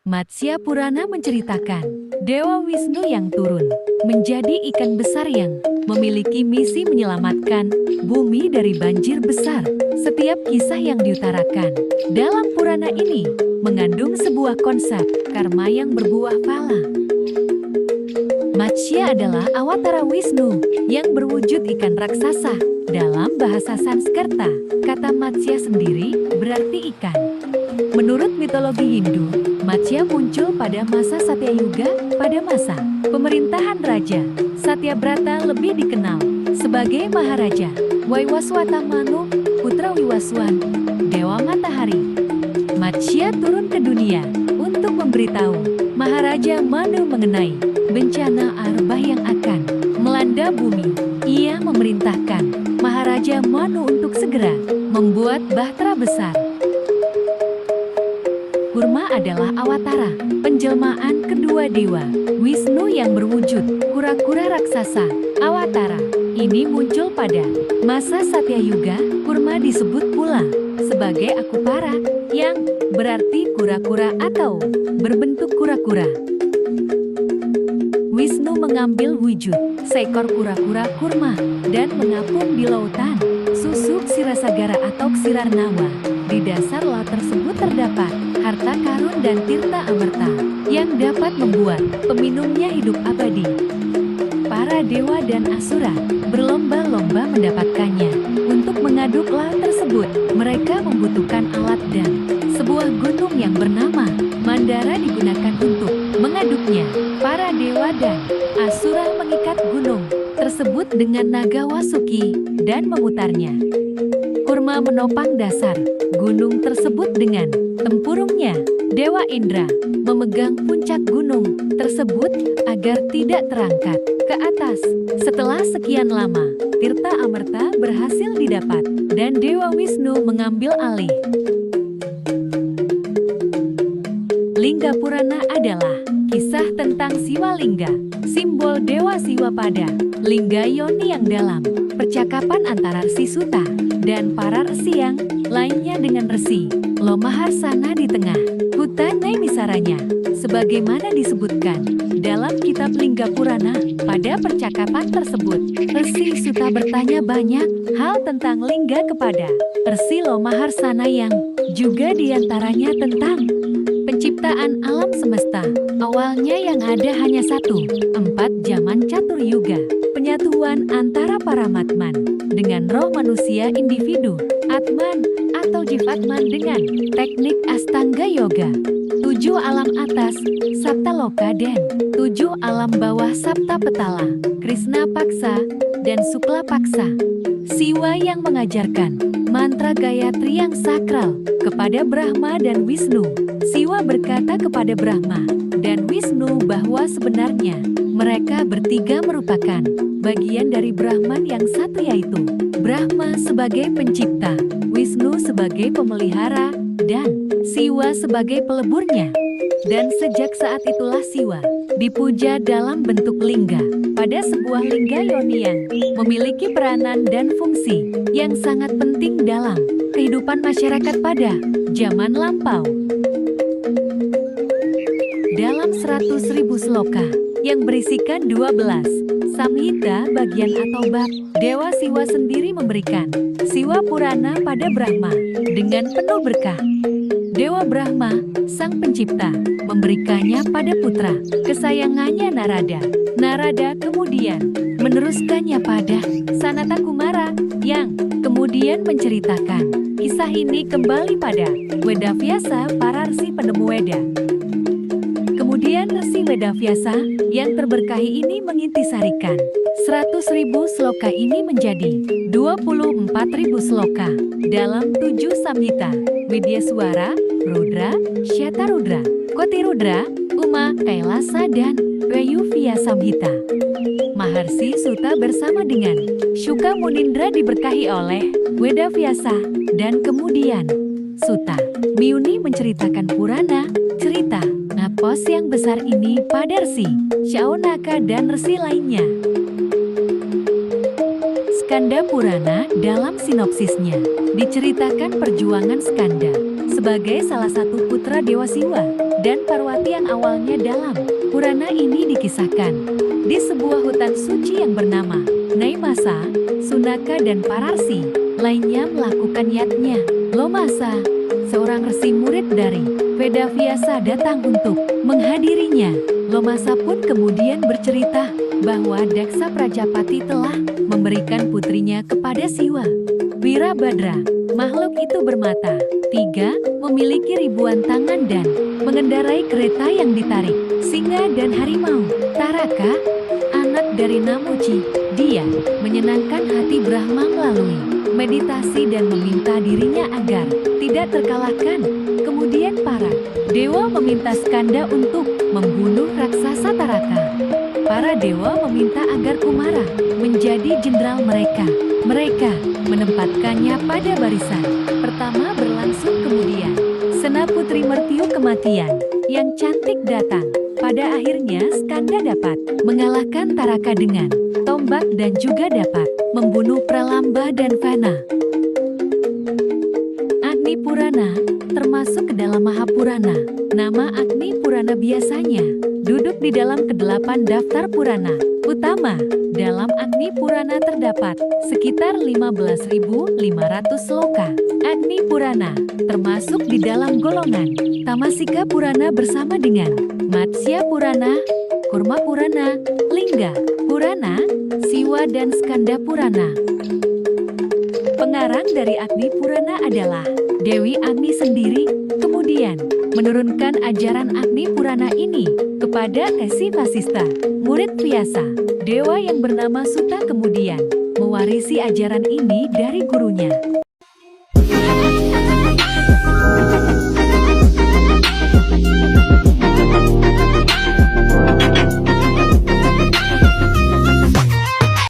Matsya Purana menceritakan, Dewa Wisnu yang turun menjadi ikan besar yang memiliki misi menyelamatkan bumi dari banjir besar. Setiap kisah yang diutarakan dalam Purana ini mengandung sebuah konsep karma yang berbuah pala. Matsya adalah awatara Wisnu yang berwujud ikan raksasa. Dalam bahasa Sanskerta, kata Matsya sendiri berarti ikan. Menurut mitologi Hindu, Matsya muncul pada masa Satyayuga, pada masa pemerintahan Raja Satyabrata, lebih dikenal sebagai Maharaja Waiwaswata Manu, putra Wiwaswan, Dewa Matahari. Matsya turun ke dunia untuk memberitahu Maharaja Manu mengenai bencana arbah yang akan melanda bumi. Ia memerintahkan Maharaja Manu untuk segera membuat bahtera besar. Kurma adalah awatara, penjelmaan kedua dewa Wisnu yang berwujud kura-kura raksasa. Awatara ini muncul pada masa Satyayuga. Kurma disebut pula sebagai Akupara, yang berarti kura-kura atau berbentuk kura-kura. Wisnu mengambil wujud seekor kura-kura kurma dan mengapung di lautan susuk Sirasagara atau Ksirarnawa. Di dasar laut tersebut terdapat harta karun dan tirta amerta yang dapat membuat peminumnya hidup abadi. Para dewa dan asura berlomba-lomba mendapatkannya. Untuk mengaduk laut tersebut, mereka membutuhkan alat dan sebuah gunung yang bernama Mandara digunakan untuk mengaduknya. Para dewa dan asura mengikat gunung tersebut dengan naga Wasuki dan memutarnya. Kurma menopang dasar gunung tersebut dengan tempurungnya. Dewa Indra memegang puncak gunung tersebut agar tidak terangkat ke atas. Setelah sekian lama, tirta amerta berhasil didapat dan Dewa Wisnu mengambil alih. Lingga Purana adalah kisah tentang Siwa Lingga, simbol Dewa Siwa pada lingga yoni yang dalam. Percakapan antara Resi Suta dan para resi yang lainnya dengan Resi Lomaharsana di tengah hutan Naimisaranya. Sebagaimana disebutkan dalam kitab Lingga Purana, pada percakapan tersebut, Resi Suta bertanya banyak hal tentang Lingga kepada Resi Lomaharsana yang juga diantaranya tentang penciptaan alam semesta. Awalnya yang ada hanya satu, 4 zaman catur yuga. Penyatuan antara Paramatman dengan roh manusia individu, Atman atau Jivatman dengan teknik Astanga Yoga. 7 alam atas, Saptaloka dan 7 alam bawah Sapta Petala, Krishna Paksa dan Sukla Paksa. Siwa yang mengajarkan mantra Gayatri yang sakral kepada Brahma dan Wisnu. Siwa berkata kepada Brahma dan Wisnu bahwa sebenarnya mereka bertiga merupakan bagian dari Brahman yang satu, yaitu Brahma sebagai pencipta, Wisnu sebagai pemelihara, dan Siwa sebagai peleburnya. Dan sejak saat itulah Siwa dipuja dalam bentuk lingga pada sebuah lingga yoni yang memiliki peranan dan fungsi yang sangat penting dalam kehidupan masyarakat pada zaman lampau. Dalam 100.000 sloka yang berisikan 12 Samhita bagian atau bab, Dewa Siwa sendiri memberikan Siwa Purana pada Brahma dengan penuh berkah. Dewa Brahma, sang pencipta, memberikannya pada putra kesayangannya Narada. Narada kemudian meneruskannya pada Sanata Kumara yang kemudian menceritakan kisah ini kembali pada Wedavyasa, para resi penemu Weda. Kemudian Resi Wedavyasa yang terberkahi ini mengintisarikan 100.000 sloka ini menjadi 24.000 sloka dalam 7 Samhita: Widyaswara, Rudra, Syatarudra, Kotirudra, Uma, Kailasa, dan Wayuvya Samhita. Maharsi Suta bersama dengan Syuka Munindra diberkahi oleh Wedavyasa, dan kemudian Suta Miuni menceritakan Purana, cerita Napos yang besar ini pada Resi Syaunaka dan resi lainnya. Skanda Purana dalam sinopsisnya diceritakan perjuangan Skanda sebagai salah satu putra Dewa Siwa dan Parwati yang awalnya dalam Purana ini dikisahkan di sebuah hutan suci yang bernama Naimasa, Sunaka dan Pararsi lainnya melakukan yatnya. Lomasa, seorang resi murid dari Vedavyasa datang untuk menghadirinya. Lomasa pun kemudian bercerita bahwa Daksa Prajapati telah memberikan putrinya kepada Siwa. Wirabadra, makhluk itu bermata 3, memiliki ribuan tangan dan mengendarai kereta yang ditarik singa dan harimau. Taraka, anak dari Namuci, dia menyenangkan hati Brahma melalui meditasi dan meminta dirinya agar tidak terkalahkan. Kemudian para dewa meminta Skanda untuk membunuh raksasa Taraka. Para dewa meminta agar Kumara menjadi jenderal mereka. Mereka menempatkannya pada barisan pertama berlangsung. Kemudian Sena Putri Mertiu kematian yang cantik datang. Pada akhirnya Skanda dapat mengalahkan Taraka dengan tombak dan juga dapat membunuh Pralamba dan Vana. Agni Purana termasuk ke dalam Mahapurana. Nama Agni Purana biasanya duduk di dalam ke-8 daftar Purana utama. Dalam Agni Purana terdapat sekitar 15.500 sloka. Agni Purana termasuk di dalam golongan Tamasika Purana bersama dengan Matsya Purana, Kurma Purana, Lingga Purana, Siwa dan Skanda Purana. Pengarang dari Agni Purana adalah Dewi Agni sendiri, kemudian menurunkan ajaran Agni Purana ini kepada Esi Vasista, murid Vyasa. Dewa yang bernama Suta kemudian mewarisi ajaran ini dari gurunya.